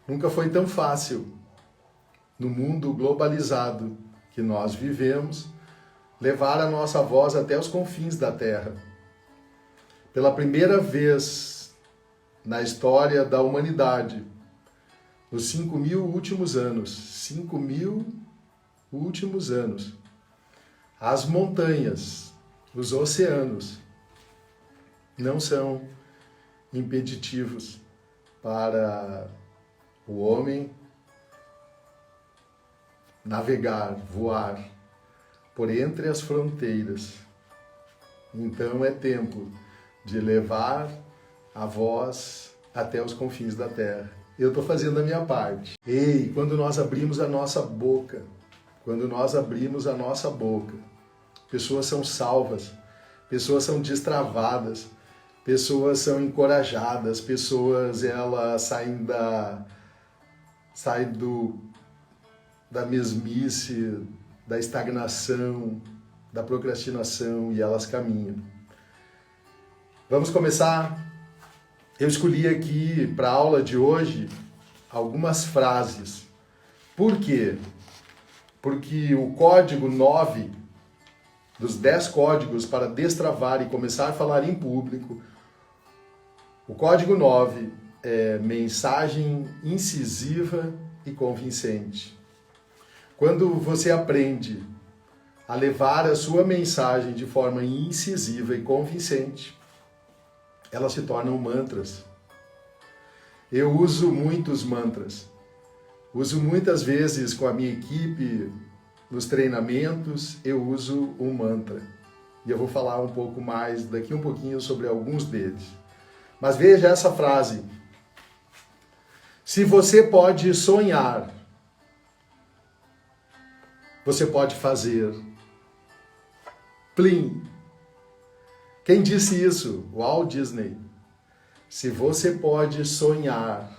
Nunca foi tão fácil, no mundo globalizado que nós vivemos, levar a nossa voz até os confins da Terra. Pela primeira vez na história da humanidade, nos 5.000 últimos anos, 5.000 últimos anos, as montanhas, os oceanos, não são impeditivos para o homem navegar, voar por entre as fronteiras. Então é tempo de levar a voz até os confins da terra. Eu estou fazendo a minha parte. Ei, quando nós abrimos a nossa boca, pessoas são salvas, pessoas são destravadas, pessoas são encorajadas, pessoas elas saem da mesmice, da estagnação, da procrastinação e elas caminham. Vamos começar? Eu escolhi aqui para a aula de hoje algumas frases. Por quê? Porque o código 9 dos 10 códigos para destravar e começar a falar em público, o código 9 é mensagem incisiva e convincente. Quando você aprende a levar a sua mensagem de forma incisiva e convincente, elas se tornam mantras. Eu uso muitos mantras. Uso muitas vezes com a minha equipe, nos treinamentos, eu uso um mantra. E eu vou falar um pouco mais, daqui um pouquinho, sobre alguns deles. Mas veja essa frase. Se você pode sonhar, você pode fazer. Plim! Quem disse isso? Walt Disney. Se você pode sonhar,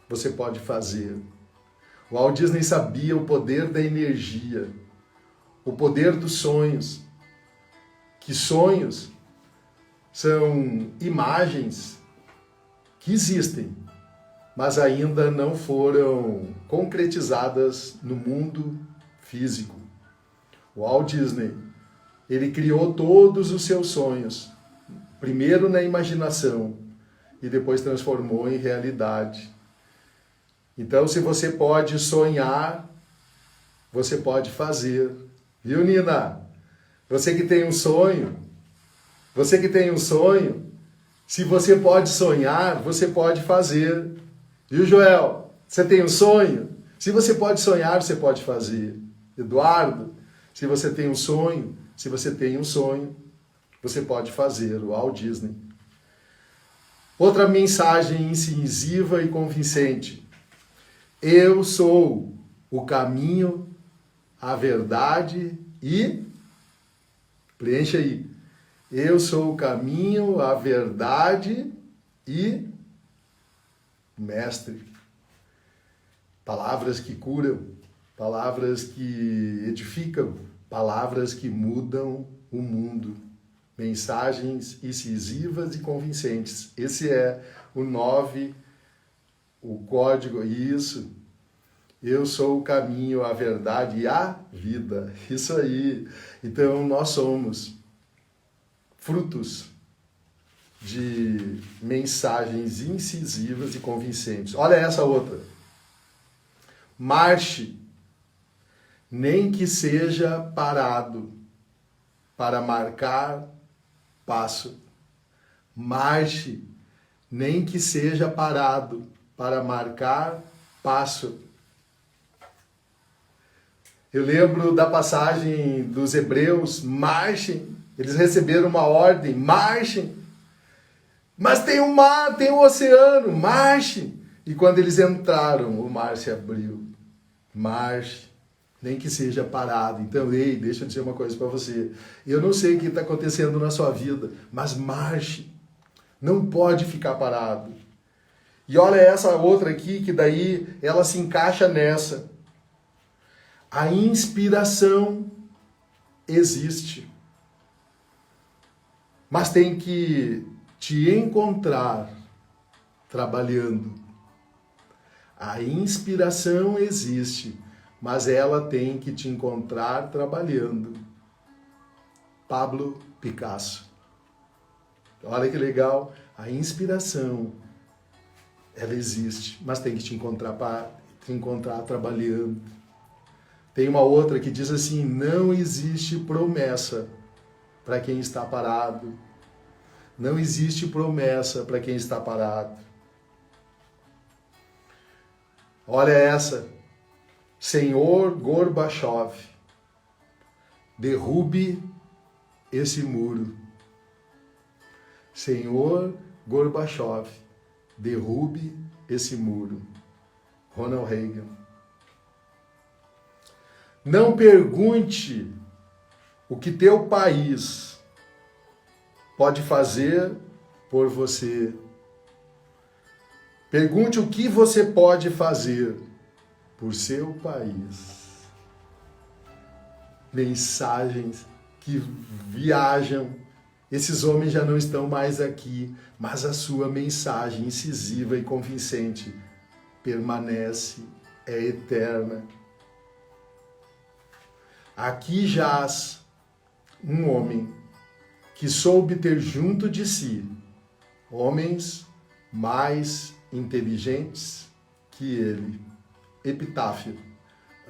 você pode fazer. O Walt Disney sabia o poder da energia, o poder dos sonhos. Que sonhos são imagens que existem, mas ainda não foram concretizadas no mundo físico. O Walt Disney, ele criou todos os seus sonhos, primeiro na imaginação e depois transformou em realidade. Então, se você pode sonhar, você pode fazer. Viu, Nina? Você que tem um sonho, se você pode sonhar, você pode fazer. Viu, Joel? Você tem um sonho? Se você pode sonhar, você pode fazer. Eduardo, se você tem um sonho, você pode fazer. O Walt Disney. Outra mensagem incisiva e convincente. Eu sou o caminho, a verdade e... Preencha aí. Eu sou o caminho, a verdade e... Mestre. Palavras que curam, palavras que edificam, palavras que mudam o mundo. Mensagens incisivas e convincentes. Esse é o 9, o código, isso. Eu sou o caminho, a verdade e a vida. Isso aí. Então, nós somos frutos de mensagens incisivas e convincentes. Olha essa outra. Marche, nem que seja parado, para marcar passo. Marche, nem que seja parado, para marcar passo. Eu lembro da passagem dos hebreus, marchem, eles receberam uma ordem, marchem. Mas tem um mar, tem um oceano, marchem. E quando eles entraram, o mar se abriu. Marche, nem que seja parado. Então, ei, deixa eu dizer uma coisa para você. Eu não sei o que está acontecendo na sua vida, mas marche. Não pode ficar parado. E olha essa outra aqui, que daí ela se encaixa nessa. A inspiração existe. Mas tem que te encontrar trabalhando. A inspiração existe, mas ela tem que te encontrar trabalhando. Pablo Picasso. Olha que legal, a inspiração, ela existe, mas tem que te encontrar trabalhando. Tem uma outra que diz assim, não existe promessa para quem está parado. Não existe promessa para quem está parado. Olha essa. Senhor Gorbachev, derrube esse muro. Senhor Gorbachev, derrube esse muro. Ronald Reagan. Não pergunte o que teu país pode fazer por você. Pergunte o que você pode fazer por seu país. Mensagens que viajam. Esses homens já não estão mais aqui, mas a sua mensagem incisiva e convincente permanece, é eterna. Aqui jaz um homem que soube ter junto de si homens mais inteligentes que ele. Epitáfio,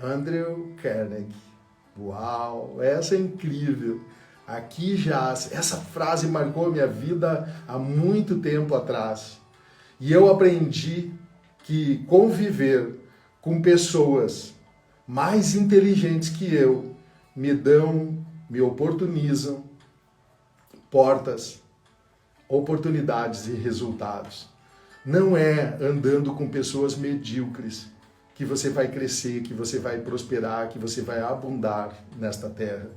Andrew Carnegie. Uau, essa é incrível. Aqui jaz. Essa frase marcou a minha vida há muito tempo atrás. E eu aprendi que conviver com pessoas mais inteligentes que eu me oportunizam portas, oportunidades e resultados. Não é andando com pessoas medíocres que você vai crescer, que você vai prosperar, que você vai abundar nesta terra.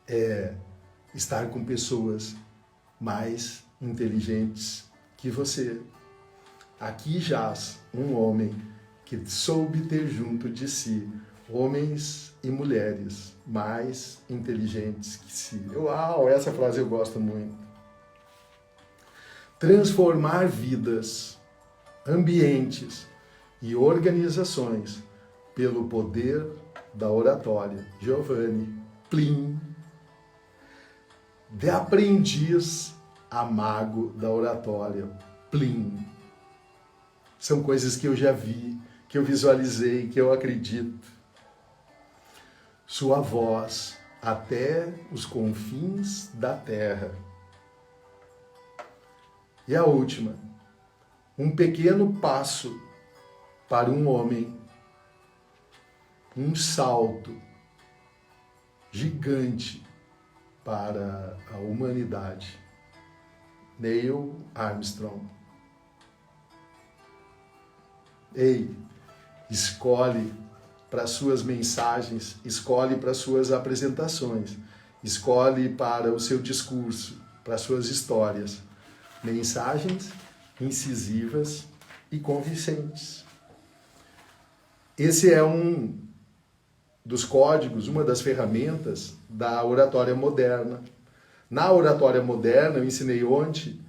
É estar com pessoas mais inteligentes que você. Aqui jaz um homem que soube ter junto de si homens e mulheres mais inteligentes que si. Uau, essa frase eu gosto muito. Transformar vidas, ambientes e organizações pelo poder da oratória. Giovanni Plim. De aprendiz a mago da oratória. Plim. São coisas que eu já vi, que eu visualizei, que eu acredito. Sua voz até os confins da terra. E a última, um pequeno passo para um homem, um salto gigante para a humanidade. Neil Armstrong. Ei, escolhe para suas mensagens, escolhe para suas apresentações, escolhe para o seu discurso, para suas histórias. Mensagens incisivas e convincentes. Esse é um dos códigos, uma das ferramentas da oratória moderna. Na oratória moderna, eu ensinei ontem,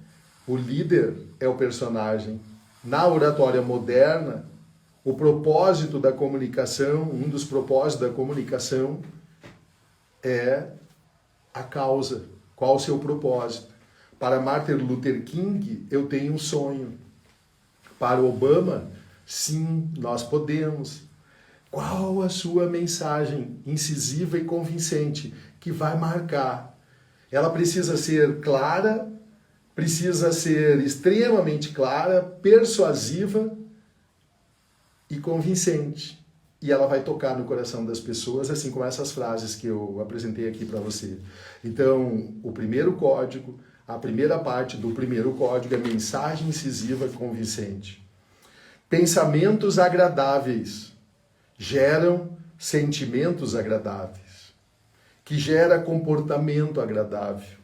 o líder é o personagem. Na oratória moderna, o propósito da comunicação, um dos propósitos da comunicação é a causa. Qual o seu propósito? Para Martin Luther King, eu tenho um sonho. Para Obama, sim, nós podemos. Qual a sua mensagem incisiva e convincente que vai marcar? Ela precisa ser clara, precisa ser extremamente clara, persuasiva e convincente. E ela vai tocar no coração das pessoas, assim como essas frases que eu apresentei aqui para você. Então, o primeiro código, a primeira parte do primeiro código é mensagem incisiva e convincente. Pensamentos agradáveis geram sentimentos agradáveis, que gera comportamento agradável.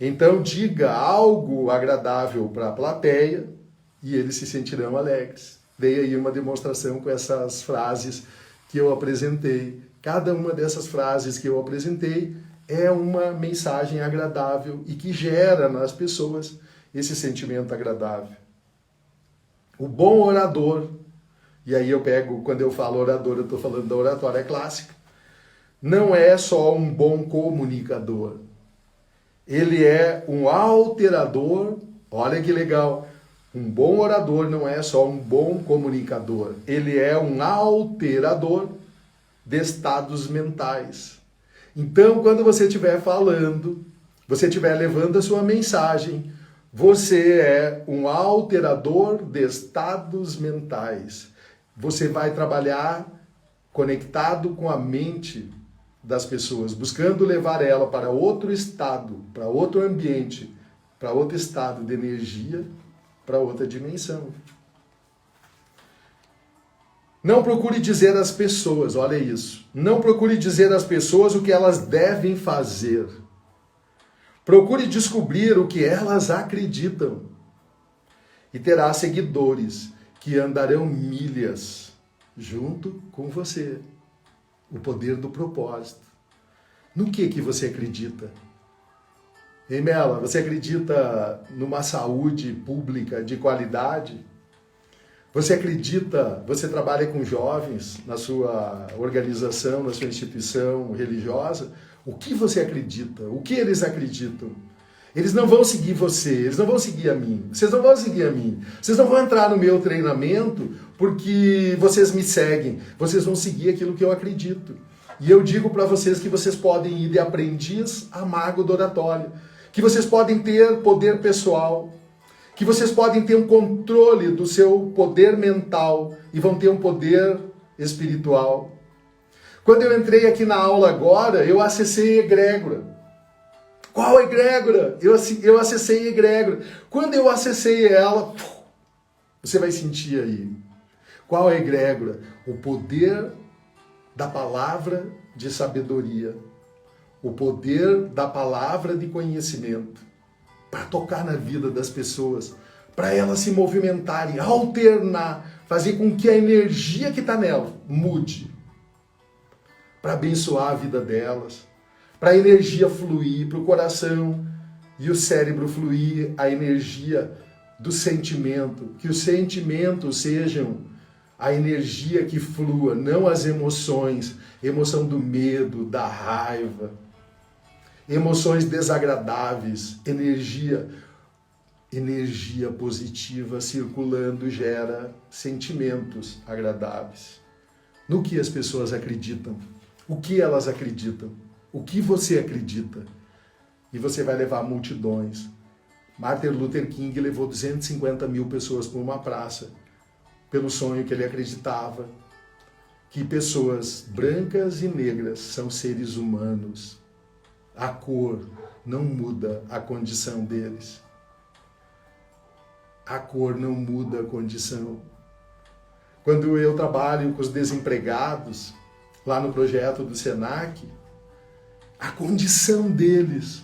Então, diga algo agradável para a plateia e eles se sentirão alegres. Dei aí uma demonstração com essas frases que eu apresentei. Cada uma dessas frases que eu apresentei é uma mensagem agradável e que gera nas pessoas esse sentimento agradável. O bom orador e aí eu pego, quando eu falo orador, eu estou falando da oratória clássica, não é só um bom comunicador. Ele é um alterador, olha que legal. Um bom orador não é só um bom comunicador, ele é um alterador de estados mentais. Então, quando você estiver falando, você estiver levando a sua mensagem, você é um alterador de estados mentais. Você vai trabalhar conectado com a mente das pessoas, buscando levar ela para outro estado, para outro ambiente, para outro estado de energia, para outra dimensão. Não procure dizer às pessoas, olha isso, não procure dizer às pessoas o que elas devem fazer. Procure descobrir o que elas acreditam. E terá seguidores que andarão milhas junto com você. O poder do propósito. No que você acredita? Ei, Mela, você acredita numa saúde pública de qualidade? Você acredita, você trabalha com jovens na sua organização, na sua instituição religiosa? O que você acredita? O que eles acreditam? Eles não vão seguir você, eles não vão seguir a mim. Vocês não vão seguir a mim. Vocês não vão entrar no meu treinamento porque vocês me seguem. Vocês vão seguir aquilo que eu acredito. E eu digo para vocês que vocês podem ir de aprendiz a mago do oratório. Que vocês podem ter poder pessoal. Que vocês podem ter um controle do seu poder mental e vão ter um poder espiritual. Quando eu entrei aqui na aula agora, eu acessei a egrégora. Qual egrégora? Eu acessei a egrégora. Quando eu acessei ela, você vai sentir aí. Qual é a egrégora? O poder da palavra de sabedoria. O poder da palavra de conhecimento. Para tocar na vida das pessoas. Para elas se movimentarem, alternar. Fazer com que a energia que está nela mude. Para abençoar a vida delas. Para a energia fluir, para o coração e o cérebro fluir, a energia do sentimento. Que os sentimentos sejam a energia que flua, não as emoções. Emoção do medo, da raiva. Emoções desagradáveis. Energia positiva circulando gera sentimentos agradáveis. No que as pessoas acreditam? O que elas acreditam? O que você acredita? E você vai levar multidões. Martin Luther King levou 250 mil pessoas para uma praça, pelo sonho que ele acreditava, que pessoas brancas e negras são seres humanos. A cor não muda a condição deles. A cor não muda a condição. Quando eu trabalho com os desempregados, lá no projeto do Senac, a condição deles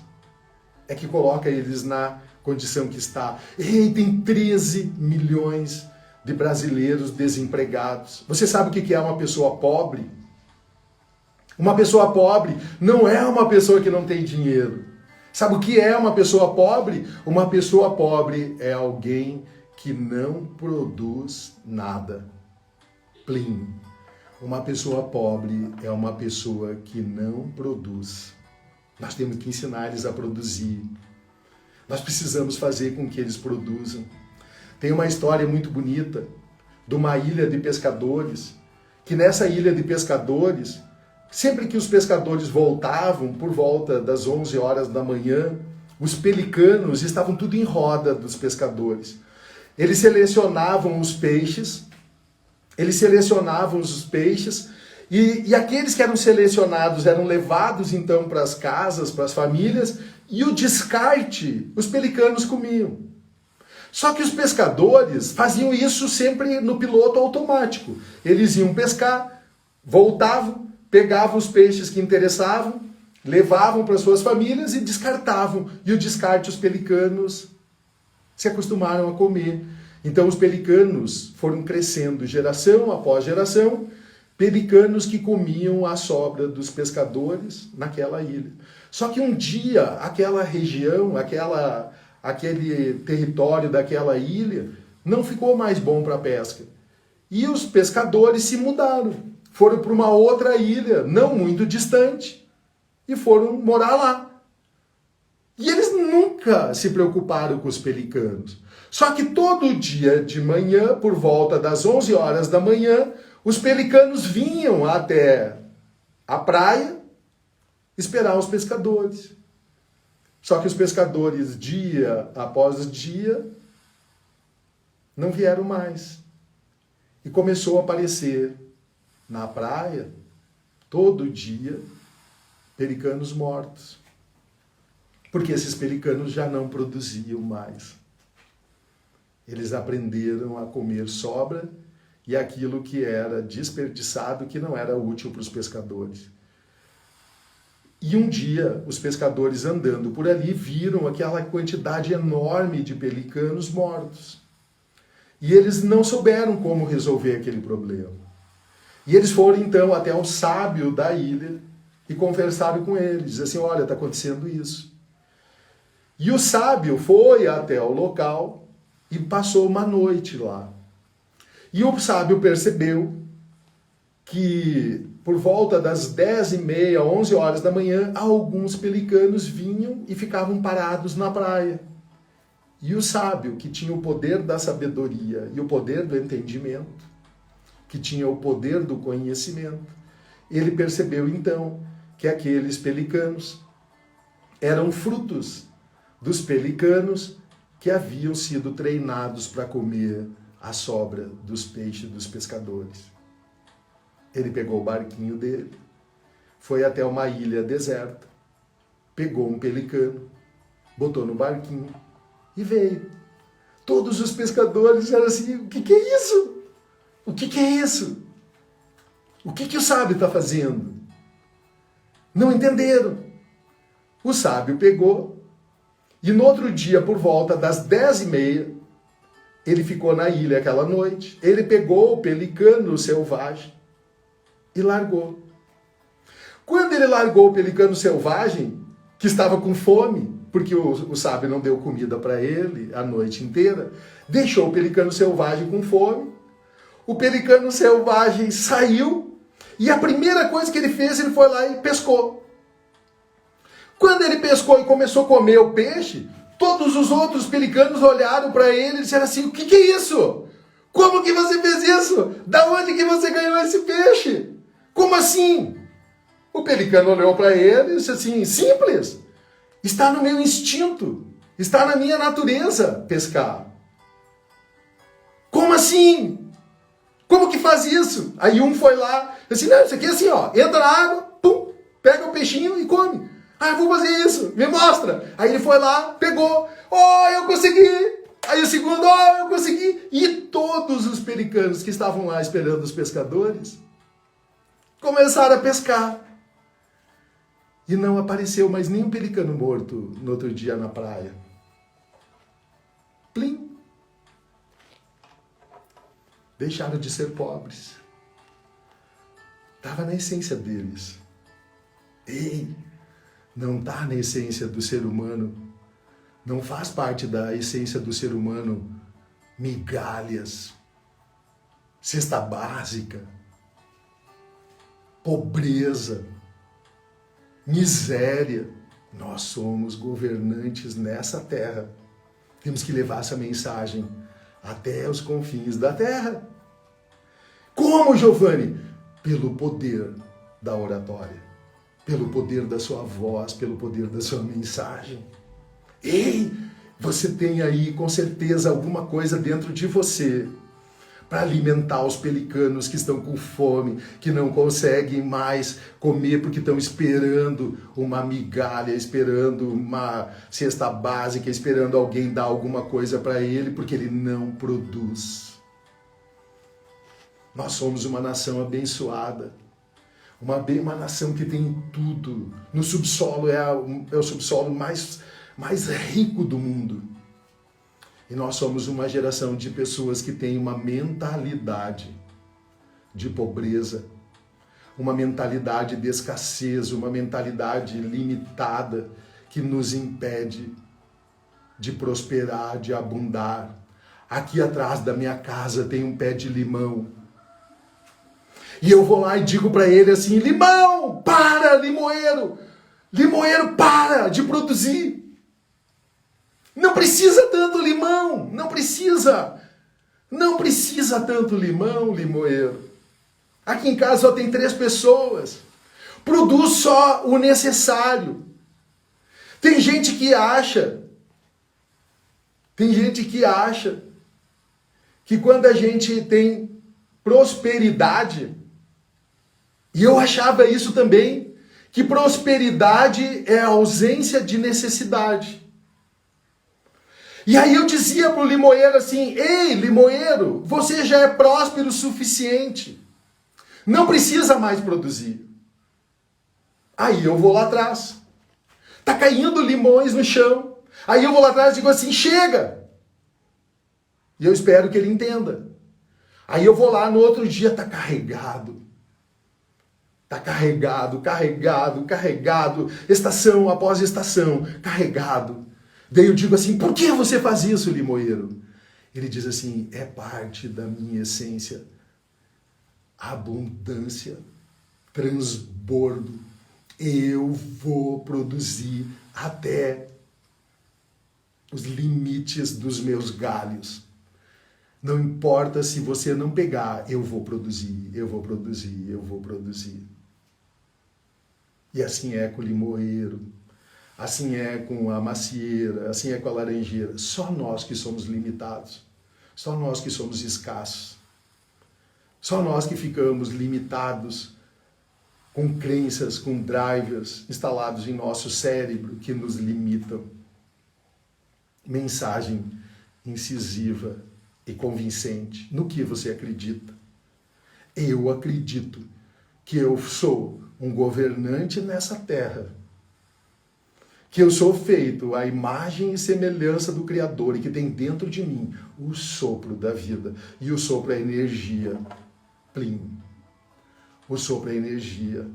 é que coloca eles na condição que está. Ei, tem 13 milhões de brasileiros desempregados. Você sabe o que é uma pessoa pobre? Uma pessoa pobre não é uma pessoa que não tem dinheiro. Sabe o que é uma pessoa pobre? Uma pessoa pobre é alguém que não produz nada. Plim. Uma pessoa pobre é uma pessoa que não produz. Nós temos que ensinar eles a produzir. Nós precisamos fazer com que eles produzam. Tem uma história muito bonita de uma ilha de pescadores, que nessa ilha de pescadores, sempre que os pescadores voltavam, por volta das 11 horas da manhã, os pelicanos estavam tudo em roda dos pescadores. Eles selecionavam os peixes, e aqueles que eram selecionados eram levados então para as casas, para as famílias, e o descarte os pelicanos comiam. Só que os pescadores faziam isso sempre no piloto automático. Eles iam pescar, voltavam, pegavam os peixes que interessavam, levavam para suas famílias e descartavam. E o descarte os pelicanos se acostumaram a comer. Então os pelicanos foram crescendo geração após geração, pelicanos que comiam a sobra dos pescadores naquela ilha. Só que um dia aquela região, aquele território daquela ilha não ficou mais bom para a pesca. E os pescadores se mudaram, foram para uma outra ilha, não muito distante, e foram morar lá. E eles nunca se preocuparam com os pelicanos. Só que todo dia de manhã, por volta das 11 horas da manhã, os pelicanos vinham até a praia esperar os pescadores. Só que os pescadores, dia após dia, não vieram mais. E começou a aparecer na praia, todo dia, pelicanos mortos. Porque esses pelicanos já não produziam mais. Eles aprenderam a comer sobra e aquilo que era desperdiçado, que não era útil para os pescadores. E um dia, os pescadores andando por ali viram aquela quantidade enorme de pelicanos mortos. E eles não souberam como resolver aquele problema. E eles foram então até o sábio da ilha e conversaram com ele. Diz assim, olha, está acontecendo isso. E o sábio foi até o local e passou uma noite lá. E o sábio percebeu que por volta das 10h30, 11 horas da manhã, alguns pelicanos vinham e ficavam parados na praia. E o sábio, que tinha o poder da sabedoria e o poder do entendimento, que tinha o poder do conhecimento, ele percebeu então que aqueles pelicanos eram frutos dos pelicanos que haviam sido treinados para comer a sobra dos peixes dos pescadores. Ele pegou o barquinho dele, foi até uma ilha deserta, pegou um pelicano, botou no barquinho e veio. Todos os pescadores eram assim, o que é isso? O que é isso? O que o sábio está fazendo? Não entenderam. O sábio pegou e no outro dia, por volta das 10h30, ele ficou na ilha aquela noite, ele pegou o pelicano selvagem e largou. Quando ele largou o pelicano selvagem, que estava com fome, porque o sábio não deu comida para ele a noite inteira, deixou o pelicano selvagem com fome, o pelicano selvagem saiu e a primeira coisa que ele fez, ele foi lá e pescou. Quando ele pescou e começou a comer o peixe, todos os outros pelicanos olharam para ele e disseram assim, o que é isso? Como que você fez isso? Da onde que você ganhou esse peixe? Como assim? O pelicano olhou para ele e disse assim, simples, está no meu instinto, está na minha natureza pescar. Como assim? Como que faz isso? Aí um foi lá, disse, não, isso aqui é assim, ó, entra na água, pum, pega o peixinho e come. Ah, eu vou fazer isso, me mostra. Aí ele foi lá, pegou, eu consegui. Aí o segundo, eu consegui. E todos os pelicanos que estavam lá esperando os pescadores começaram a pescar. E não apareceu mais nenhum pelicano morto no outro dia na praia. Plim. Deixaram de ser pobres. Estava na essência deles. Ei, não está na essência do ser humano. Não faz parte da essência do ser humano migalhas, cesta básica, pobreza, miséria. Nós somos governantes nessa terra. Temos que levar essa mensagem até os confins da terra. Como, Giovanni? Pelo poder da oratória, pelo poder da sua voz, pelo poder da sua mensagem. Ei, você tem aí com certeza alguma coisa dentro de você para alimentar os pelicanos que estão com fome, que não conseguem mais comer porque estão esperando uma migalha, esperando uma cesta básica, esperando alguém dar alguma coisa para ele, porque ele não produz. Nós somos uma nação abençoada, uma nação que tem tudo. No subsolo é o subsolo mais rico do mundo. E nós somos uma geração de pessoas que tem uma mentalidade de pobreza, uma mentalidade de escassez, uma mentalidade limitada que nos impede de prosperar, de abundar. aqui atrás da minha casa tem um pé de limão. E eu vou lá e digo para ele assim, limão, para, limoeiro, para de produzir. Não precisa tanto limão, não precisa tanto limão, limoeiro. Aqui em casa só tem 3 pessoas, produz só o necessário. Tem gente que acha que quando a gente tem prosperidade, e eu achava isso também, que prosperidade é a ausência de necessidade. E aí eu dizia pro limoeiro assim, ei, limoeiro, você já é próspero o suficiente. Não precisa mais produzir. Aí eu vou lá atrás. Tá caindo limões no chão. Aí eu vou lá atrás e digo assim, chega. E eu espero que ele entenda. Aí eu vou lá no outro dia, tá carregado. Tá carregado, estação após estação, carregado. Daí eu digo assim, por que você faz isso, limoeiro? Ele diz assim, é parte da minha essência. Abundância, transbordo. Eu vou produzir até os limites dos meus galhos. Não importa se você não pegar, eu vou produzir. E assim é com o limoeiro, assim é com a macieira, assim é com a laranjeira. Só nós que somos limitados, só nós que somos escassos, só nós que ficamos limitados com crenças, com drivers instalados em nosso cérebro que nos limitam. Mensagem incisiva e convincente. No que você acredita? Eu acredito que eu sou um governante nessa terra, que eu sou feito à imagem e semelhança do Criador e que tem dentro de mim o sopro da vida. E o sopro é energia. Plim. O sopro é energia.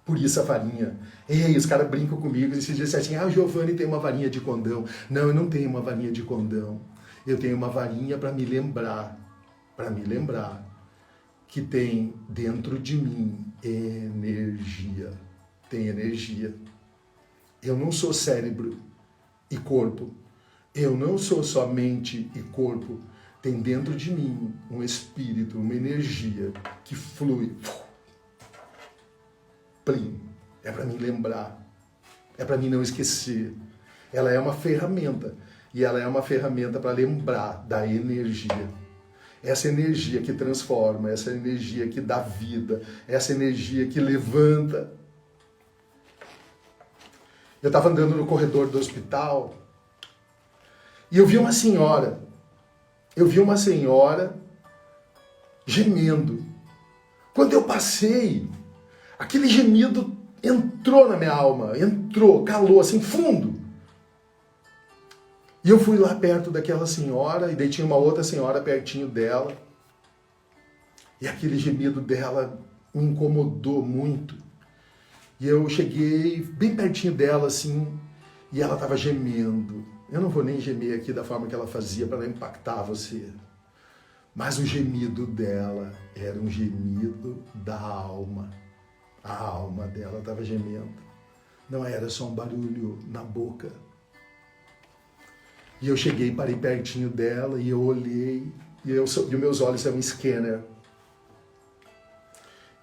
Por isso a varinha. Ei, os caras brincam comigo e se dizem assim, o Giovanni tem uma varinha de condão. Não, eu não tenho uma varinha de condão. Eu tenho uma varinha para me lembrar que tem dentro de mim energia. Tem energia. Eu não sou cérebro e corpo. Eu não sou só mente e corpo. Tem dentro de mim um espírito, uma energia que flui. Plim. É para mim lembrar. É para mim não esquecer. Ela é uma ferramenta. E ela é uma ferramenta para lembrar da energia. Essa energia que transforma, essa energia que dá vida, essa energia que levanta. Eu estava andando no corredor do hospital e eu vi uma senhora gemendo. Quando eu passei, aquele gemido entrou na minha alma, calou assim, fundo. E eu fui lá perto daquela senhora, e daí tinha uma outra senhora pertinho dela. E aquele gemido dela me incomodou muito. E eu cheguei bem pertinho dela, assim, e ela estava gemendo. Eu não vou nem gemer aqui da forma que ela fazia para não impactar você. Mas o gemido dela era um gemido da alma. A alma dela estava gemendo. Não era só um barulho na boca. E eu cheguei, parei pertinho dela e eu olhei, e os meus olhos são um scanner.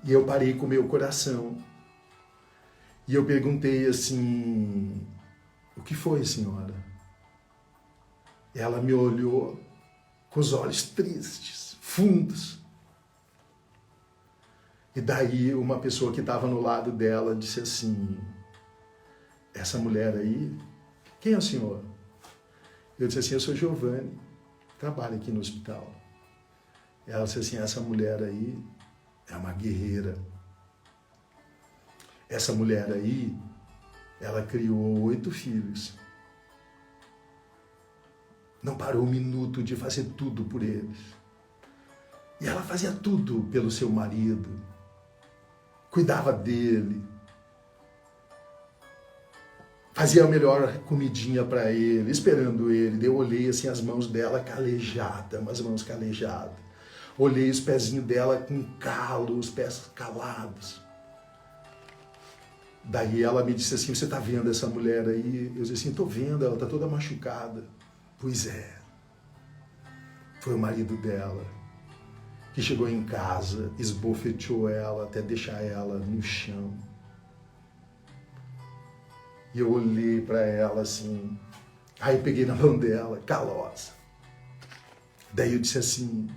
E eu parei com o meu coração. E eu perguntei assim, o que foi, senhora? Ela me olhou com os olhos tristes, fundos. E daí uma pessoa que estava no lado dela disse assim, essa mulher aí, quem é o senhor? Eu disse assim, eu sou Giovanni, trabalho aqui no hospital. Ela disse assim, essa mulher aí é uma guerreira. Essa mulher aí, ela criou 8 filhos. Não parou um minuto de fazer tudo por eles. E ela fazia tudo pelo seu marido. Cuidava dele. fazia a melhor comidinha para ele, esperando ele. Daí eu olhei assim as mãos dela calejadas, umas mãos calejadas. Olhei os pezinhos dela com calo, os pés calados. Daí ela me disse assim, você tá vendo essa mulher aí? Eu disse assim, tô vendo, ela tá toda machucada. Pois é, foi o marido dela que chegou em casa, esbofeteou ela até deixar ela no chão. E eu olhei para ela assim, aí peguei na mão dela, calosa. Daí eu disse assim,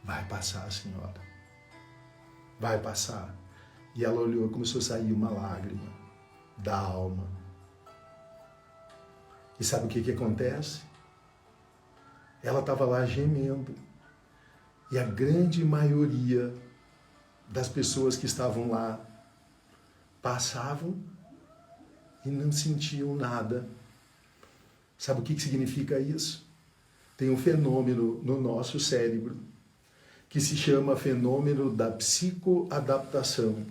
vai passar, senhora, vai passar. E ela olhou e começou a sair uma lágrima da alma. E sabe o que acontece? Ela estava lá gemendo. E a grande maioria das pessoas que estavam lá passavam e não sentiam nada. Sabe o que significa isso? Tem um fenômeno no nosso cérebro que se chama fenômeno da psicoadaptação.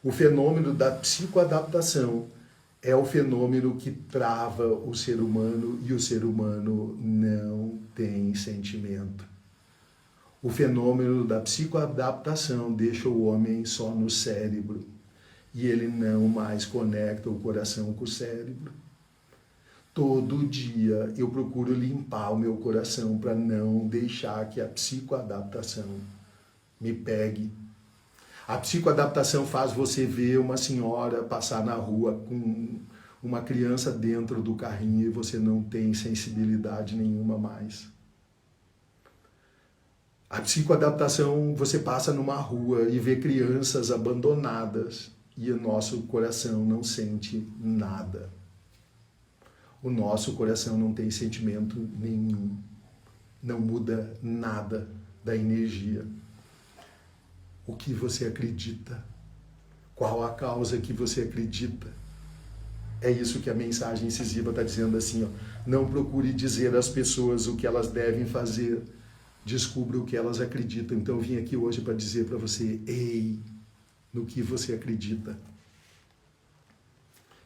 O fenômeno da psicoadaptação é o fenômeno que trava o ser humano e o ser humano não tem sentimento. O fenômeno da psicoadaptação deixa o homem só no cérebro e ele não mais conecta o coração com o cérebro. Todo dia eu procuro limpar o meu coração para não deixar que a psicoadaptação me pegue. A psicoadaptação faz você ver uma senhora passar na rua com uma criança dentro do carrinho e você não tem sensibilidade nenhuma mais. A psicoadaptação, você passa numa rua e vê crianças abandonadas e o nosso coração não sente nada. O nosso coração não tem sentimento nenhum. Não muda nada da energia. O que você acredita? Qual a causa que você acredita? É isso que a mensagem incisiva está dizendo assim, ó. Não procure dizer às pessoas o que elas devem fazer. Descubra o que elas acreditam. Então eu vim aqui hoje para dizer para você, ei, no que você acredita.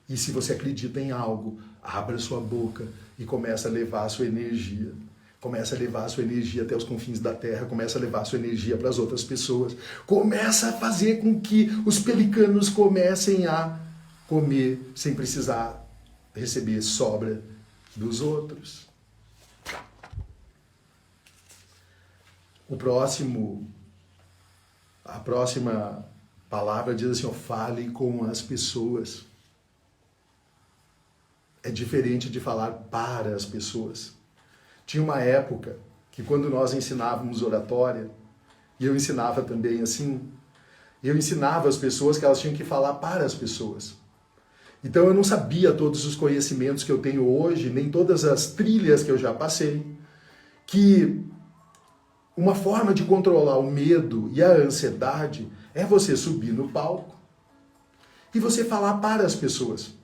E se você acredita em algo, abra sua boca e começa a levar a sua energia. Começa a levar a sua energia até os confins da terra, começa a levar a sua energia para as outras pessoas. Começa a fazer com que os pelicanos comecem a comer sem precisar receber sobra dos outros. A próxima palavra diz assim, ó, fale com as pessoas. É diferente de falar para as pessoas. Tinha uma época que quando nós ensinávamos oratória, e eu ensinava também assim, eu ensinava as pessoas que elas tinham que falar para as pessoas. Então eu não sabia todos os conhecimentos que eu tenho hoje, nem todas as trilhas que eu já passei, que uma forma de controlar o medo e a ansiedade é você subir no palco e você falar para as pessoas.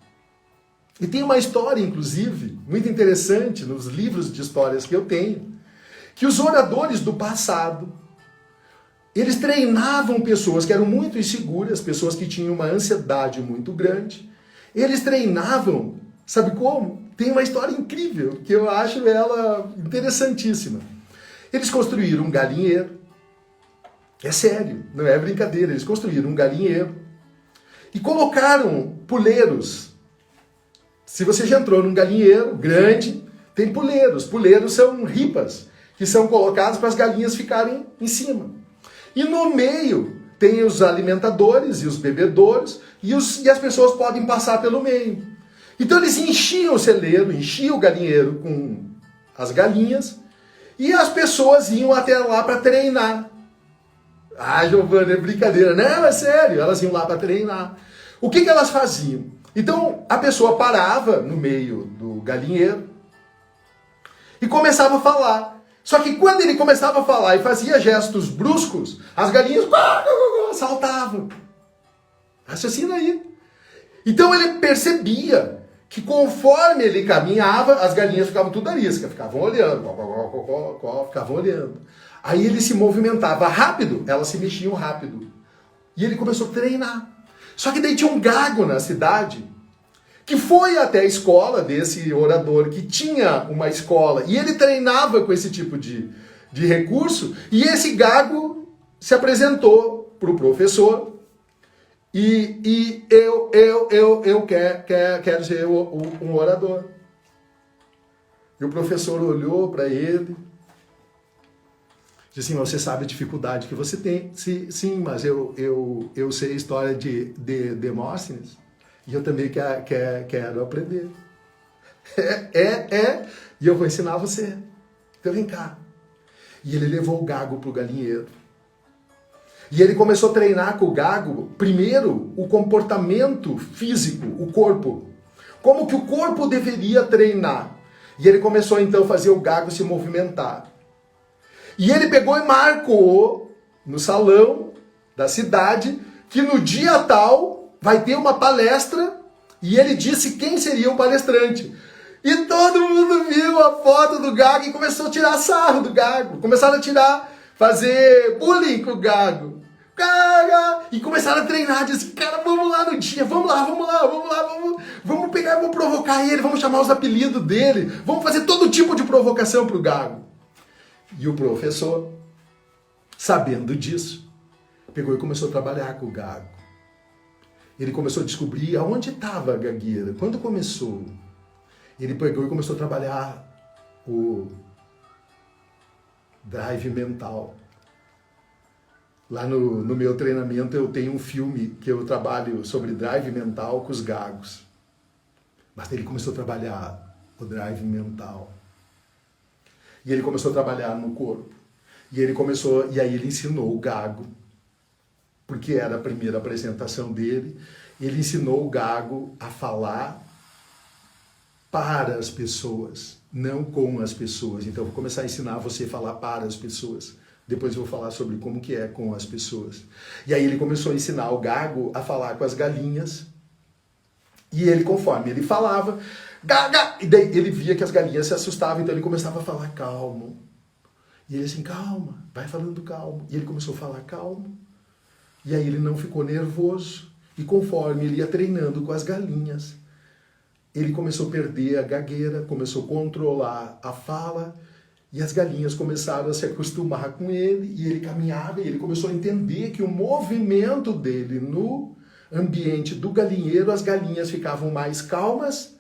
E tem uma história, inclusive, muito interessante nos livros de histórias que eu tenho, que os oradores do passado, eles treinavam pessoas que eram muito inseguras, pessoas que tinham uma ansiedade muito grande. Eles treinavam, sabe como? Tem uma história incrível, que eu acho ela interessantíssima. Eles construíram um galinheiro, é sério, não é brincadeira, eles construíram um galinheiro e colocaram puleiros. Se você já entrou num galinheiro grande, tem puleiros. Puleiros são ripas, que são colocados para as galinhas ficarem em cima. E no meio tem os alimentadores e os bebedouros, e as pessoas podem passar pelo meio. Então eles enchiam o celeiro, enchiam o galinheiro com as galinhas, e as pessoas iam até lá para treinar. Ah, Giovana, é brincadeira. Não, é sério, elas iam lá para treinar. O que elas faziam? Então, a pessoa parava no meio do galinheiro e começava a falar. Só que quando ele começava a falar e fazia gestos bruscos, as galinhas saltavam. Raciocina aí. Então ele percebia que conforme ele caminhava, as galinhas ficavam tudo arisca, ficavam olhando, ficavam olhando. Aí ele se movimentava rápido, elas se mexiam rápido. E ele começou a treinar. Só que daí tinha um gago na cidade que foi até a escola desse orador, que tinha uma escola, e ele treinava com esse tipo de recurso, e esse gago se apresentou para o professor, e eu quero ser um orador. E o professor olhou para ele, disse assim, você sabe a dificuldade que você tem? Sim, mas eu sei a história de Demóstenes, e eu também quero aprender. E eu vou ensinar você. Então vem cá. E ele levou o gago para o galinheiro. E ele começou a treinar com o gago, primeiro, o comportamento físico, o corpo. Como que o corpo deveria treinar. E ele começou então a fazer o gago se movimentar. E ele pegou e marcou no salão da cidade que no dia tal vai ter uma palestra, e ele disse quem seria o palestrante. E todo mundo viu a foto do gago e começou a tirar sarro do gago. Começaram a fazer bullying com o gago. E começaram a treinar, disse, cara, vamos lá no dia, vamos pegar, vamos provocar ele, vamos chamar os apelidos dele, vamos fazer todo tipo de provocação pro gago. E o professor, sabendo disso, pegou e começou a trabalhar com o gago. Ele começou a descobrir aonde estava a gagueira, quando começou. Ele pegou e começou a trabalhar o drive mental. Lá no meu treinamento eu tenho um filme que eu trabalho sobre drive mental com os gagos. Mas ele começou a trabalhar o drive mental. E ele começou a trabalhar no corpo. E aí ele ensinou o gago, porque era a primeira apresentação dele, ele ensinou o gago a falar para as pessoas, não com as pessoas. Então eu vou começar a ensinar você a falar para as pessoas. Depois eu vou falar sobre como que é com as pessoas. E aí ele começou a ensinar o gago a falar com as galinhas. E ele, conforme ele falava, gaga, e daí ele via que as galinhas se assustavam, então ele começava a falar calmo. E ele assim, calma, vai falando calmo. E ele começou a falar calmo. E aí ele não ficou nervoso. E conforme ele ia treinando com as galinhas, ele começou a perder a gagueira, começou a controlar a fala, e as galinhas começaram a se acostumar com ele, e ele caminhava, e ele começou a entender que o movimento dele no ambiente do galinheiro, as galinhas ficavam mais calmas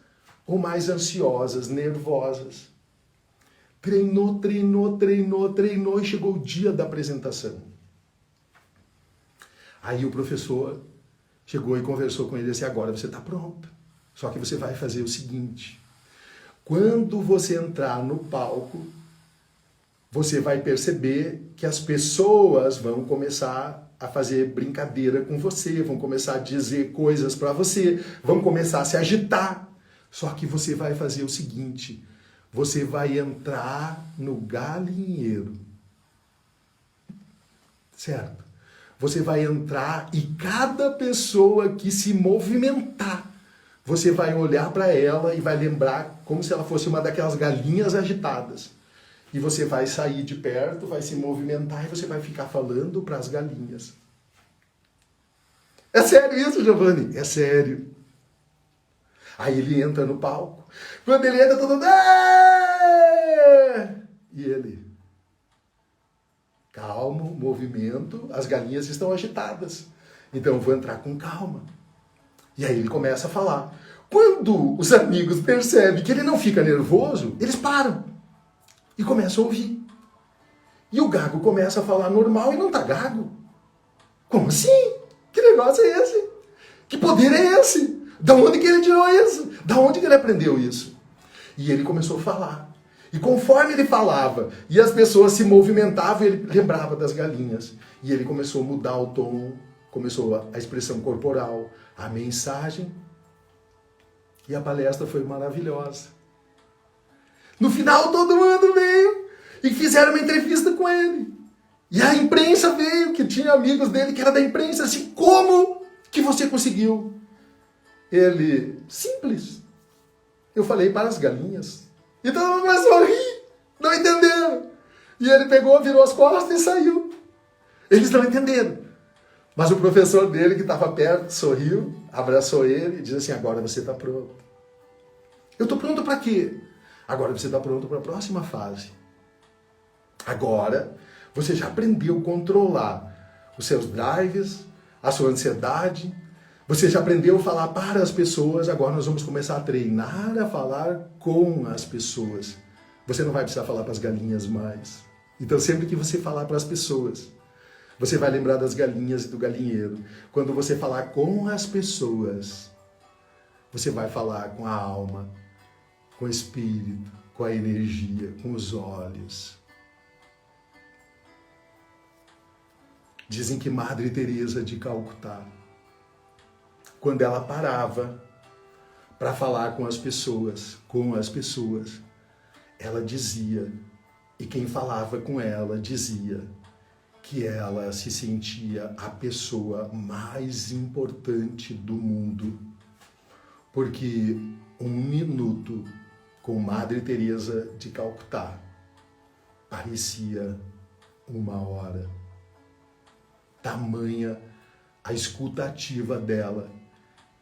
ou mais ansiosas, nervosas. Treinou, e chegou o dia da apresentação. Aí o professor chegou e conversou com ele e disse, agora você está pronto. Só que você vai fazer o seguinte, quando você entrar no palco, você vai perceber que as pessoas vão começar a fazer brincadeira com você, vão começar a dizer coisas para você, vão começar a se agitar. Só que você vai fazer o seguinte, você vai entrar no galinheiro, certo? Você vai entrar e cada pessoa que se movimentar, você vai olhar para ela e vai lembrar como se ela fosse uma daquelas galinhas agitadas. E você vai sair de perto, vai se movimentar e você vai ficar falando para as galinhas. É sério isso, Giovanni? É sério. Aí ele entra no palco. Quando ele entra, todo mundo... E ele... Calmo, movimento, as galinhas estão agitadas. Então eu vou entrar com calma. E aí ele começa a falar. Quando os amigos percebem que ele não fica nervoso, eles param. E começam a ouvir. E o gago começa a falar normal e não tá gago. Como assim? Que negócio é esse? Que poder é esse? Da onde que ele tirou isso? Da onde que ele aprendeu isso? E ele começou a falar. E conforme ele falava, e as pessoas se movimentavam, ele lembrava das galinhas. E ele começou a mudar o tom, começou a expressão corporal, a mensagem. E a palestra foi maravilhosa. No final, todo mundo veio e fizeram uma entrevista com ele. E a imprensa veio, que tinha amigos dele que era da imprensa, assim, como que você conseguiu? Ele, simples. Eu falei para as galinhas. E todo mundo começou a rir, não entenderam. E ele pegou, virou as costas e saiu. Eles não entenderam. Mas o professor dele, que estava perto, sorriu, abraçou ele e disse assim, agora você está pronto. Eu estou pronto para quê? Agora você está pronto para a próxima fase. Agora você já aprendeu a controlar os seus drives, a sua ansiedade. Você já aprendeu a falar para as pessoas. Agora nós vamos começar a treinar a falar com as pessoas. Você não vai precisar falar para as galinhas mais. Então sempre que você falar para as pessoas, você vai lembrar das galinhas e do galinheiro. Quando você falar com as pessoas, você vai falar com a alma, com o espírito, com a energia, com os olhos. Dizem que Madre Teresa de Calcutá, quando ela parava para falar com as pessoas, ela dizia, e quem falava com ela dizia, que ela se sentia a pessoa mais importante do mundo, porque 1 minuto com Madre Teresa de Calcutá parecia 1 hora. Tamanha a escuta ativa dela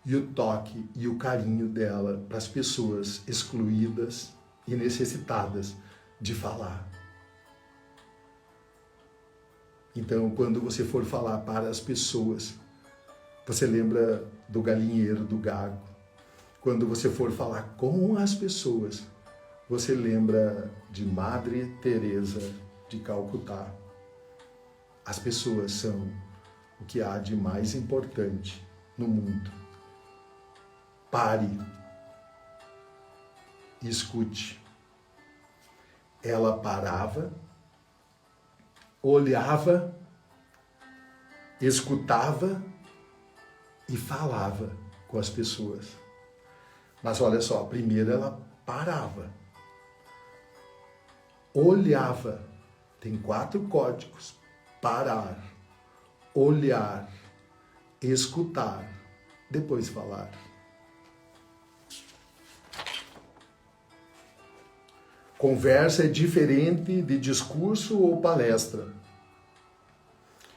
e o toque e o carinho dela para as pessoas excluídas e necessitadas de falar. Então, quando você for falar para as pessoas, você lembra do galinheiro, do gago. Quando você for falar com as pessoas, você lembra de Madre Teresa de Calcutá. As pessoas são o que há de mais importante no mundo. Pare e escute. Ela parava, olhava, escutava e falava com as pessoas. Mas olha só, primeiro ela parava, olhava. Tem 4 códigos. Parar, olhar, escutar, depois falar. Conversa é diferente de discurso ou palestra.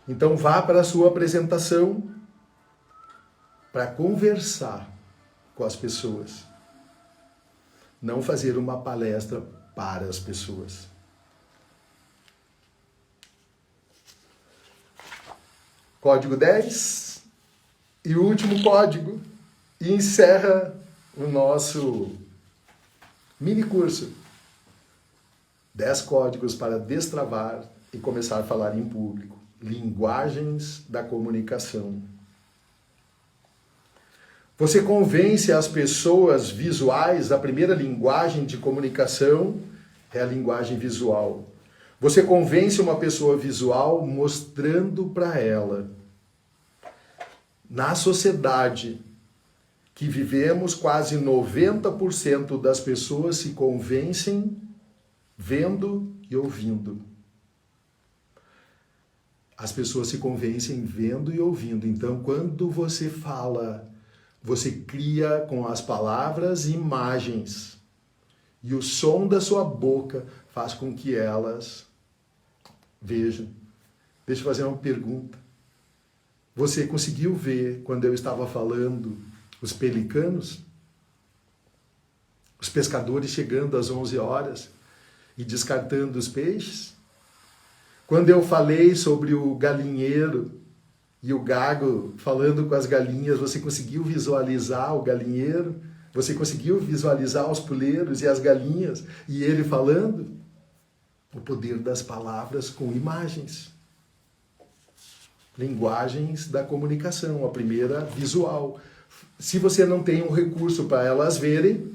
Então vá para a sua apresentação para conversar com as pessoas. Não fazer uma palestra para as pessoas. Código 10 e o último código e encerra o nosso mini curso. 10 códigos para destravar e começar a falar em público. Linguagens da comunicação. Você convence as pessoas visuais, a primeira linguagem de comunicação é a linguagem visual. Você convence uma pessoa visual mostrando para ela. Na sociedade que vivemos, quase 90% das pessoas se convencem vendo e ouvindo. As pessoas se convencem vendo e ouvindo. Então, quando você fala, você cria com as palavras imagens. E o som da sua boca faz com que elas vejam. Deixa eu fazer uma pergunta. Você conseguiu ver, quando eu estava falando, os pelicanos? Os pescadores chegando às 11 horas e descartando os peixes? Quando eu falei sobre o galinheiro e o gago falando com as galinhas, você conseguiu visualizar o galinheiro? Você conseguiu visualizar os puleiros e as galinhas e ele falando? O poder das palavras com imagens. Linguagens da comunicação. A primeira, visual. Se você não tem um recurso para elas verem,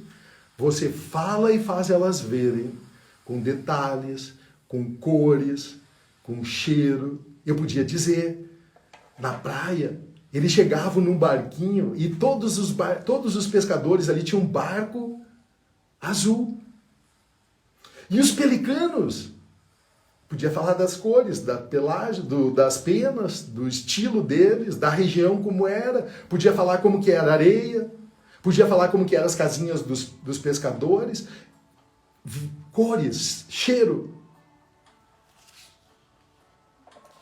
você fala e faz elas verem. Com detalhes, com cores, com cheiro. Eu podia dizer, na praia, eles chegavam num barquinho e todos os pescadores ali tinham um barco azul. E os pelicanos, podia falar das cores, da pelagem, das penas, do estilo deles, da região como era, podia falar como que era a areia, podia falar como que eram as casinhas dos pescadores, cores, cheiro.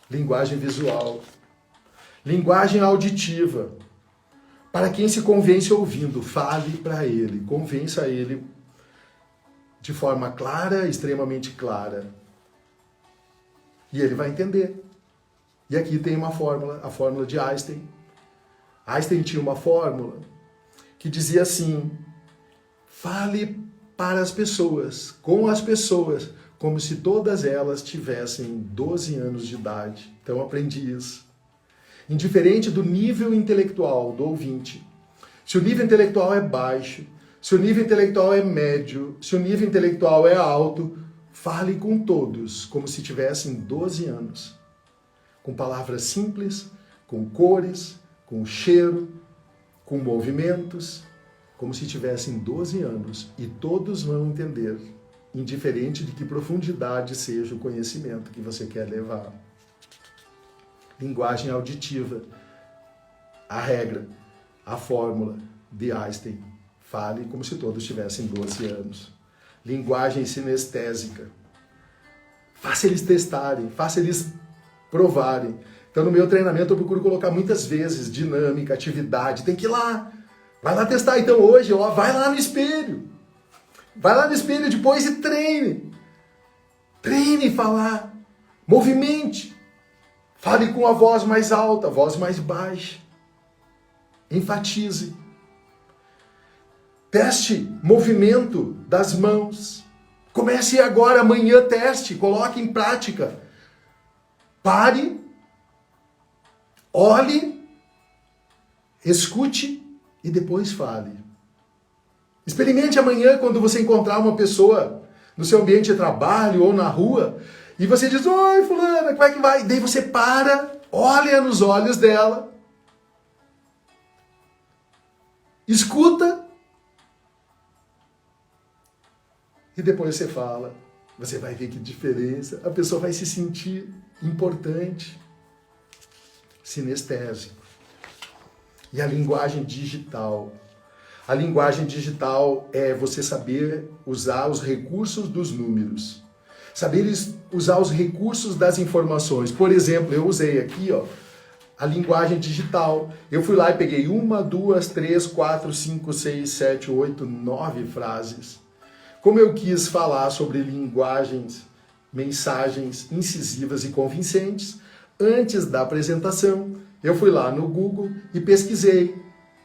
Linguagem visual. Linguagem auditiva. Para quem se convence ouvindo, fale para ele, convença ele de forma clara, extremamente clara. E ele vai entender. E aqui tem uma fórmula, a fórmula de Einstein. Einstein tinha uma fórmula que dizia assim: fale para as pessoas, com as pessoas, como se todas elas tivessem 12 anos de idade. Então eu aprendi isso. Indiferente do nível intelectual do ouvinte. Se o nível intelectual é baixo, se o nível intelectual é médio, se o nível intelectual é alto, fale com todos como se tivessem 12 anos. Com palavras simples, com cores, com cheiro, com movimentos, como se tivessem 12 anos. E todos vão entender, indiferente de que profundidade seja o conhecimento que você quer levar. Linguagem auditiva. A regra, a fórmula de Einstein. Fale como se todos tivessem 12 anos. Linguagem sinestésica. Faça eles testarem, faça eles provarem. Então, no meu treinamento, eu procuro colocar muitas vezes dinâmica, atividade. Tem que ir lá. Vai lá testar. Então, hoje, ó, vai lá no espelho. Vai lá no espelho depois e treine. Treine falar. Movimente. Fale com a voz mais alta, a voz mais baixa. Enfatize. Teste movimento das mãos. Comece agora, amanhã, teste. Coloque em prática. Pare. Olhe. Escute e depois fale. Experimente amanhã quando você encontrar uma pessoa no seu ambiente de trabalho ou na rua e você diz: oi, fulana, como é que vai? E daí você para, olha nos olhos dela, escuta e depois você fala. Você vai ver que diferença, a pessoa vai se sentir importante. Sinestésico. E a linguagem digital. A linguagem digital é você saber usar os recursos dos números. Saber usar os recursos das informações. Por exemplo, eu usei aqui, ó, a linguagem digital. Eu fui lá e peguei 1, 2, 3, 4, 5, 6, 7, 8, 9 frases. Como eu quis falar sobre linguagens, mensagens incisivas e convincentes, antes da apresentação, eu fui lá no Google e pesquisei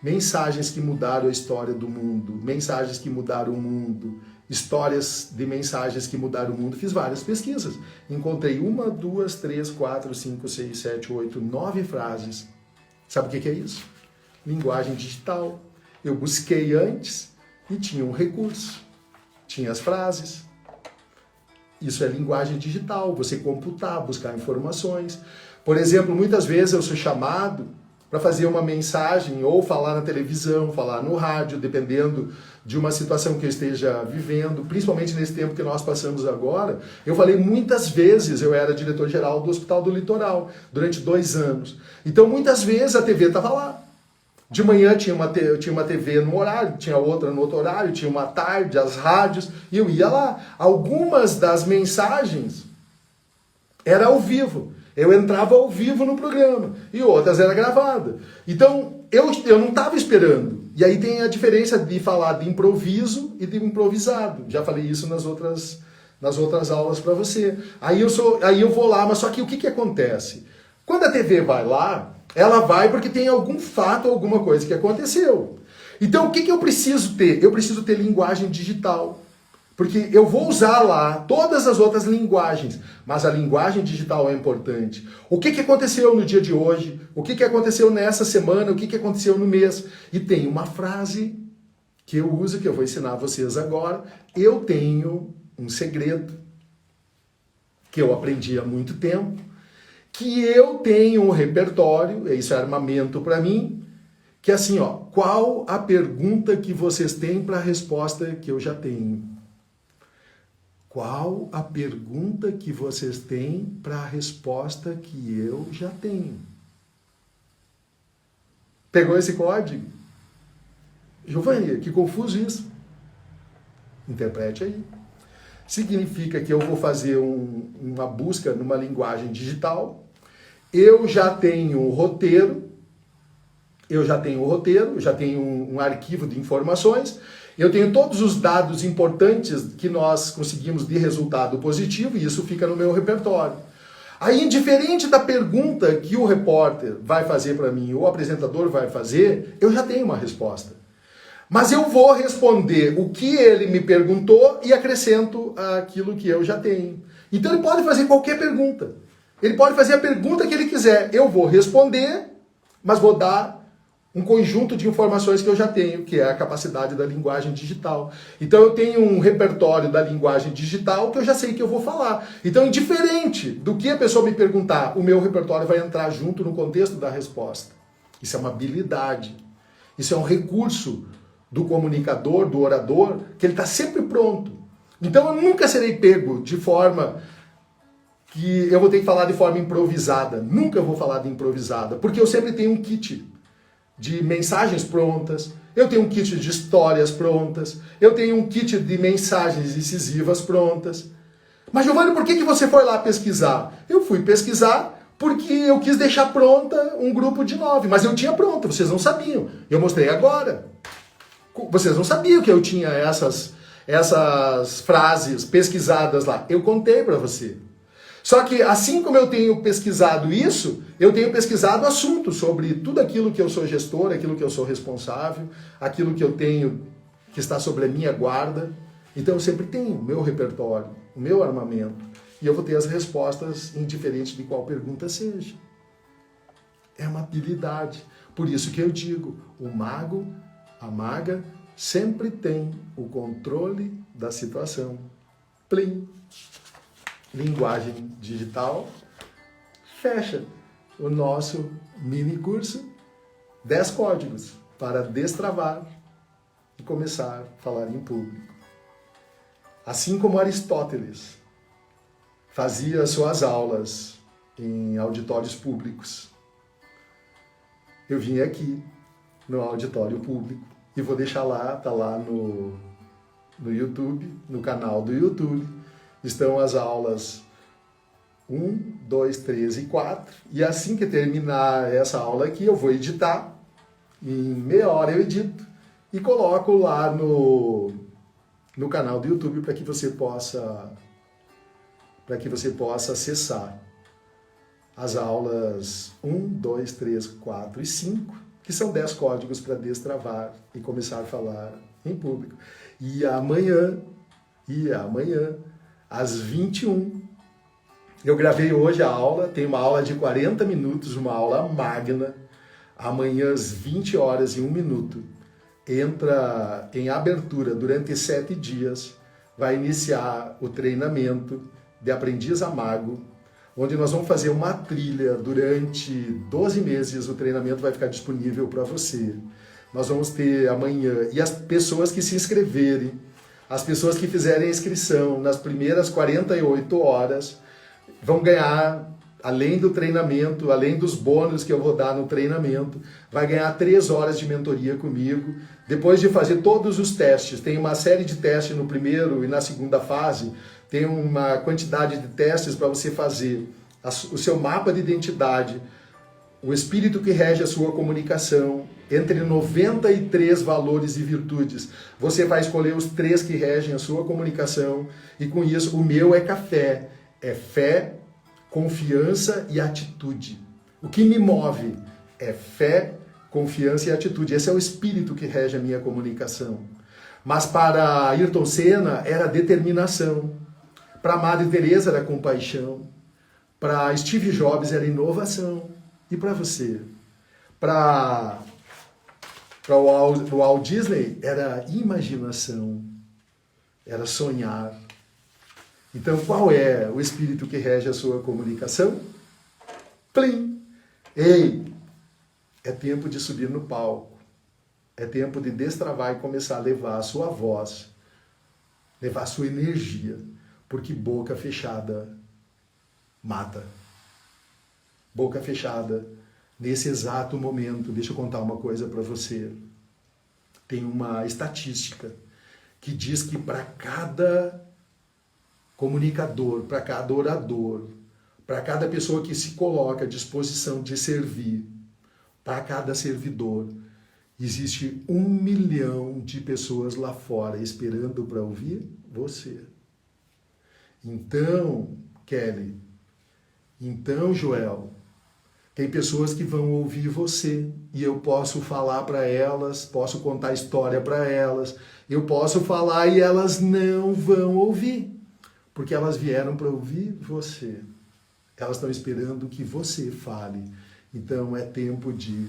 mensagens que mudaram a história do mundo, mensagens que mudaram o mundo, histórias de mensagens que mudaram o mundo. Fiz várias pesquisas. Encontrei 1, 2, 3, 4, 5, 6, 7, 8, 9 frases. Sabe o que é isso? Linguagem digital. Eu busquei antes e tinha um recurso. Tinha as frases. Isso é linguagem digital. Você computar, buscar informações. Por exemplo, muitas vezes eu sou chamado para fazer uma mensagem ou falar na televisão, falar no rádio, dependendo de uma situação que eu esteja vivendo, principalmente nesse tempo que nós passamos agora. Eu falei muitas vezes, eu era diretor-geral do Hospital do Litoral, durante 2 anos. Então, muitas vezes a TV estava lá. De manhã tinha uma TV no horário, tinha outra no outro horário, tinha uma tarde, as rádios, e eu ia lá. Algumas das mensagens eram ao vivo. Eu entrava ao vivo no programa e outras era gravada. Então, eu não estava esperando. E aí tem a diferença de falar de improviso e de improvisado. Já falei isso nas outras aulas para você. Aí eu vou lá, mas só que o que acontece? Quando a TV vai lá, ela vai porque tem algum fato, alguma coisa que aconteceu. Então, o que eu preciso ter? Eu preciso ter linguagem digital. Porque eu vou usar lá todas as outras linguagens, mas a linguagem digital é importante. O que aconteceu no dia de hoje? O que aconteceu nessa semana? O que aconteceu no mês? E tem uma frase que eu uso, que eu vou ensinar a vocês agora. Eu tenho um segredo que eu aprendi há muito tempo, que eu tenho um repertório, isso é armamento para mim, que é assim, ó, qual a pergunta que vocês têm para a resposta que eu já tenho? Qual a pergunta que vocês têm para a resposta que eu já tenho? Pegou esse código? Giovanni, que confuso isso. Interprete aí. Significa que eu vou fazer uma busca numa linguagem digital eu já tenho o roteiro, eu já tenho um arquivo de informações, eu tenho todos os dados importantes que nós conseguimos de resultado positivo e isso fica no meu repertório. Aí, indiferente da pergunta que o repórter vai fazer para mim, ou o apresentador vai fazer, eu já tenho uma resposta. Mas eu vou responder o que ele me perguntou e acrescento aquilo que eu já tenho. Então ele pode fazer qualquer pergunta. Ele pode fazer a pergunta que ele quiser. Eu vou responder, mas vou dar um conjunto de informações que eu já tenho, que é a capacidade da linguagem digital. Então eu tenho um repertório da linguagem digital que eu já sei que eu vou falar. Então, indiferente do que a pessoa me perguntar, o meu repertório vai entrar junto no contexto da resposta. Isso é uma habilidade. Isso é um recurso do comunicador, do orador, que ele está sempre pronto. Então eu nunca serei pego de forma que eu vou ter que falar de forma improvisada. Nunca vou falar de improvisada, porque eu sempre tenho um kit de mensagens prontas, eu tenho um kit de histórias prontas, eu tenho um kit de mensagens incisivas prontas. Mas, Giovanni, por que você foi lá pesquisar? Eu fui pesquisar porque eu quis deixar pronta um grupo de 9, mas eu tinha pronta, vocês não sabiam. Eu mostrei agora. Vocês não sabiam que eu tinha essas frases pesquisadas lá. Eu contei para você. Só que assim como eu tenho pesquisado isso, eu tenho pesquisado assuntos sobre tudo aquilo que eu sou gestor, aquilo que eu sou responsável, aquilo que eu tenho que está sobre a minha guarda. Então eu sempre tenho o meu repertório, o meu armamento. E eu vou ter as respostas indiferente de qual pergunta seja. É uma habilidade. Por isso que eu digo, o mago, a maga, sempre tem o controle da situação. Plim! Linguagem digital, fecha o nosso mini curso 10 códigos para destravar e começar a falar em público. Assim como Aristóteles fazia suas aulas em auditórios públicos, eu vim aqui no auditório público e vou deixar lá, tá lá no YouTube, no canal do YouTube. Estão as aulas 1, 2, 3 e 4. E assim que terminar essa aula aqui, eu vou editar. Em meia hora eu edito e coloco lá no canal do YouTube para que você possa acessar as aulas 1, 2, 3, 4 e 5, que são 10 códigos para destravar e começar a falar em público. E amanhã, às 21, eu gravei hoje a aula, tem uma aula de 40 minutos, uma aula magna. Amanhã às 20 horas e 1 minuto, entra em abertura durante 7 dias, vai iniciar o treinamento de aprendiz a mago, onde nós vamos fazer uma trilha durante 12 meses, o treinamento vai ficar disponível para você. Nós vamos ter amanhã, e as pessoas que se inscreverem, as pessoas que fizerem a inscrição nas primeiras 48 horas vão ganhar, além do treinamento, além dos bônus que eu vou dar no treinamento, vai ganhar 3 horas de mentoria comigo. Depois de fazer todos os testes, tem uma série de testes no primeiro e na segunda fase, tem uma quantidade de testes para você fazer o seu mapa de identidade, o espírito que rege a sua comunicação, entre 93 valores e virtudes. Você vai escolher os 3 que regem a sua comunicação e com isso o meu é café. É fé, confiança e atitude. O que me move é fé, confiança e atitude. Esse é o espírito que rege a minha comunicação. Mas para Ayrton Senna era determinação. Para Madre Teresa era compaixão. Para Steve Jobs era inovação. E para você? Para o Walt Disney era imaginação, era sonhar. Então, qual é o espírito que rege a sua comunicação? Plim! Ei! É tempo de subir no palco. É tempo de destravar e começar a levar a sua voz, levar a sua energia, porque boca fechada mata. Boca fechada, nesse exato momento, deixa eu contar uma coisa para você. Tem uma estatística que diz que para cada comunicador, para cada orador, para cada pessoa que se coloca à disposição de servir, para cada servidor, existe 1 milhão de pessoas lá fora esperando para ouvir você. Então, Kelly, então, Joel, tem pessoas que vão ouvir você e eu posso falar para elas, posso contar história para elas, eu posso falar e elas não vão ouvir, porque elas vieram para ouvir você. Elas estão esperando que você fale. Então é tempo de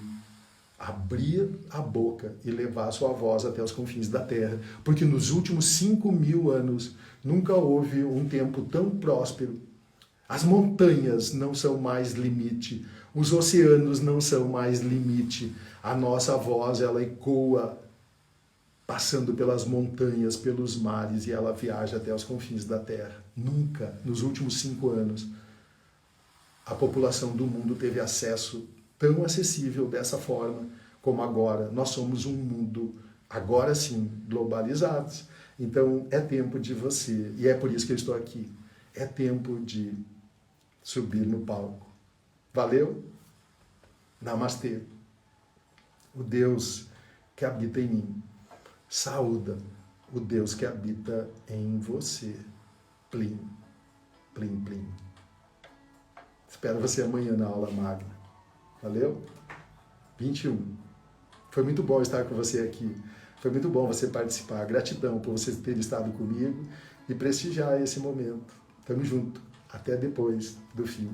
abrir a boca e levar a sua voz até os confins da terra, porque nos últimos 5.000 anos nunca houve um tempo tão próspero. As montanhas não são mais limite, os oceanos não são mais limite. A nossa voz, ela ecoa passando pelas montanhas, pelos mares, e ela viaja até os confins da terra. Nunca, nos últimos 5 anos, a população do mundo teve acesso tão acessível dessa forma como agora. Nós somos um mundo, agora sim, globalizados. Então é tempo de você, e é por isso que eu estou aqui, é tempo de subir no palco. Valeu? Namastê. O Deus que habita em mim saúda o Deus que habita em você. Plim, plim, plim. Espero você amanhã na aula magna. Valeu? 21. Foi muito bom estar com você aqui. Foi muito bom você participar. Gratidão por você ter estado comigo e prestigiar esse momento. Tamo junto. Até depois do fim.